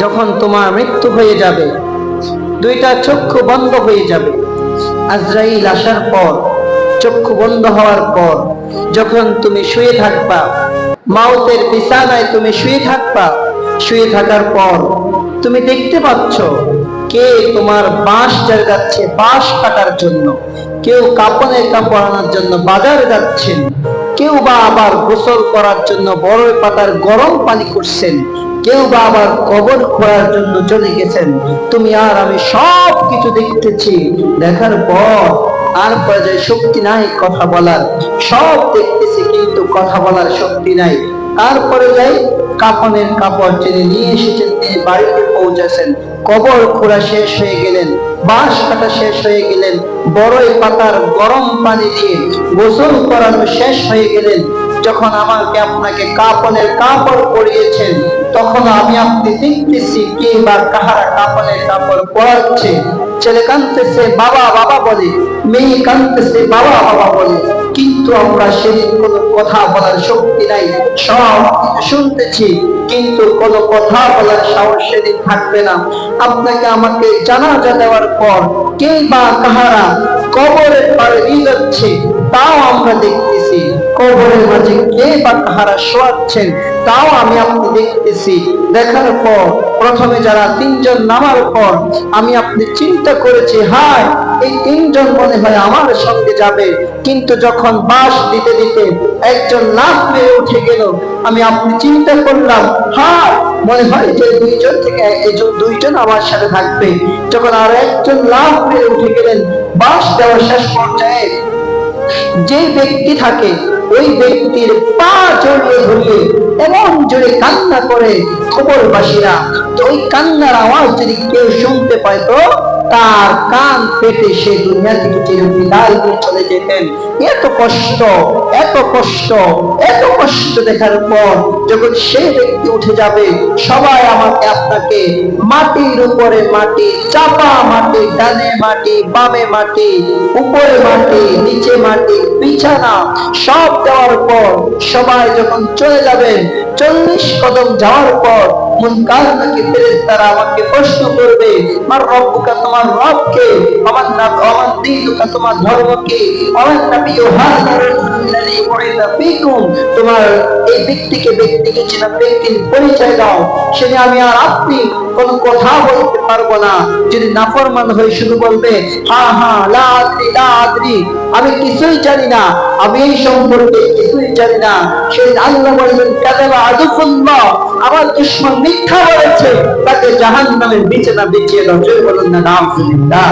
যখন তোমার মৃত্যু হয়ে যাবে, দুইটা চক্ষু বন্ধ হয়ে যাবে, আজরাইল আসার পর, চক্ষু বন্ধ হওয়ার পর যখন তুমি শুয়ে থাকবা, মাউতের বিছানায় তুমি শুয়ে থাকবা, শুয়ে থাকার পর তুমি দেখতে পাচ্ছ কে তোমার বাঁশ যাচ্ছে বাঁশ কাটার জন্য, কেউ কাপড়ের কাপড় আনার জন্য বাজারে যাচ্ছেন, কেউ বা আবার গোসল করার জন্য বড়ই পাতার গরম পানি করছেন, কেউ বা আবার কবর খোঁড়ার জন্য চলে গেছেন। তুমি আর আমি সব কিছু দেখতেছি, দেখার পর আর পর্যায়ে শক্তি নাই কথা বলার, সব দেখতেছি কিন্তু কথা বলার শক্তি নাই। তারপরে যাই কাফনের কাপড় টেনে নিয়ে এসেছেন, তিনি বাড়িতে পৌঁছেছেন, কবর খোঁড়া শেষ হয়ে গেলেন, বাঁশ কাটা শেষ হয়ে গেলেন, বড়ই পাতার গরম পানি দিয়ে গোসল করানো শেষ হয়ে গেলেন। যখন আমাকে আপনাকে কাফনের কাপড় পরিয়েছেন, তখন আমি আপনি দেখতেছি কে বা কাহারা কাফনের কাপড় পরাচ্ছে। ছেলে কাঁদতেছে বাবা বাবা বলে, মেয়ে কাঁদতেছে বাবা বাবা বলে, কিন্তু আমরা সেদিন কোনো কথা বলার শক্তি নাই, সব শুনতেছি কিন্তু কোনো কথা বলার সাহস সেদিন থাকবে না। আপনাকে আমাকে জানাজা দেওয়ার পর কে বা কাহারা কবরের পাড়ে নিয়ে যাচ্ছে, তাও আমরা দেখতেছি। কবরের মাঝে কে বা কাহারা শোয়াচ্ছেন, তাও আমি আপনি দেখতেছি। দেখার পর প্রথমে যারা তিনজন নামার পর আমি আপনি চিন্তা করেছি, হায় এই তিনজন মনে হয় আমার সঙ্গে যাবে, কিন্তু যখন বাঁশ দিতে দিতে একজন লাফ মেরে উঠে গেল, আমি আপনি চিন্তা করলাম, হায় মনে হয় যে দুইজন থেকে দুইজন আমার সাথে থাকবে। যখন আর একজন লাফ মেরে উঠে গেলেন, বাঁশ দেওয়ার শেষ পর্যায়ে যে ব্যক্তি থাকে ওই ব্যক্তির পা জড়িয়ে ধরিয়ে এমন জোরে কান্না করে কবরবাসীরা, তো ওই কান্নার আওয়াজ যদি কেউ শুনতে পায় তো তার কান পেটে সে দুনিয়া থেকে চিরবিদায় নিয়ে চলে যেতেন। এত কষ্ট, এত কষ্ট, এত কষ্ট দেখার পর যখন সে ব্যক্তি উঠে যাবে, সবাই আমাকে আপনাকে মাটির উপরে মাটি, চাপা মাটি, ডানে মাটি, বামে মাটি, উপরে মাটি, নিচে মাটি, বিছানা সব দেওয়ার পর সবাই যখন চলে যাবেন, 40 কদম যাওয়ার পর মুনকার নাকি ফেরেশতারা আমাকে প্রশ্ন করবে, মার রব্বুকা, তোমার রব কে? আমার নাম, আমার দীনুকা, তোমার ধর্ম কি? আমার নবী হাযা রাসূলুল্লাহি ওয়াইদা ফীকুম, তোমার এই ব্যক্তিকে চিনা ব্যক্তির পরিচয় দাও। সেটা আমি আর আপনি কোনো কথা বলতে পারবো না। যদি নাফরমান হয়ে শুধু বলবে হা হা লা আদরি লা আদরি, আমি কিছুই জানি না, আমি এই সম্পর্কে কিছুই জানি না। সেদিন আল্লাহ বলবেন কাযাবা আদুল্লাহ, আমার দুশমন মিথ্যা বলেছে, তাকে জাহান্নামের বিছানা বিছিয়ে দাও। জয় বলুন না নাউযুবিল্লাহ।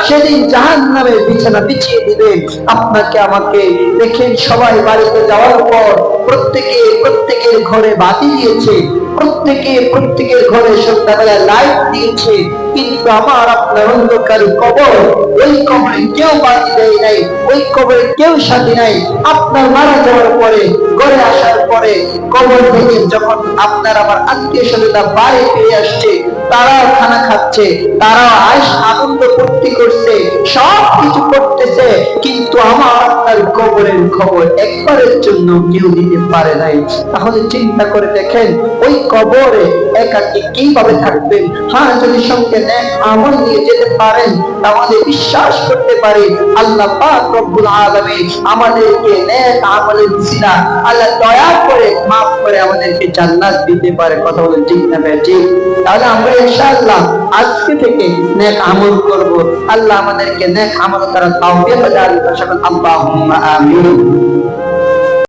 সেদিন জাহান্নামের বিছানা বিছিয়ে দিবেন আপনাকে আমাকে। দেখেন সবাই বাড়িতে যাওয়ার পর প্রত্যেকের ঘরে বাতি দিয়েছে, প্রত্যেকের ঘরে সন্ধ্যাবেলা লাইট দিয়েছে, কিন্তু আমার আপনার অন্ধকারী কবর, ওই কবরে কেউ বাতি দেয় নাই, ওই কবরে কেউ সাথী নাই। আপনার মারা যাওয়ার পরে, ঘরে আসার পরে, কবর থেকে যখন আপনার আমার আত্মীয় স্বজনরা বাড়ি ফিরে আসছে, তারাও খানা খাচ্ছে, তারাও আনন্দ ফুর্তি করছে, সব কিছু করতেছে, কিন্তু আমার আপনার কবরের খবর একবারের জন্য কেউ দিতে পারে নাই। তাহলে চিন্তা করে দেখেন ওই কবরে একাকী কিভাবে থাকবেন। হ্যাঁ, যদি সঙ্গে নেক আমল নিয়ে যেতে পারেন তাহলে বিশ্বাস করতে পারি আল্লাহ পাক রব্বুল আলামিন আমাদেরকে নেক আমলের উসিলা আল্লাহ দয়া করে মাফ করে আমাদেরকে জান্নাত দিতে পারে। কথা বলেন ঠিক না ভাই? ঠিক। তাহলে আমরা ইনশাআল্লাহ আজকে থেকে নেক আমল করব। আল্লাহ আমাদেরকে নেক আমল করার তৌফিক দান করুন। আল্লাহুম্মা আমিন।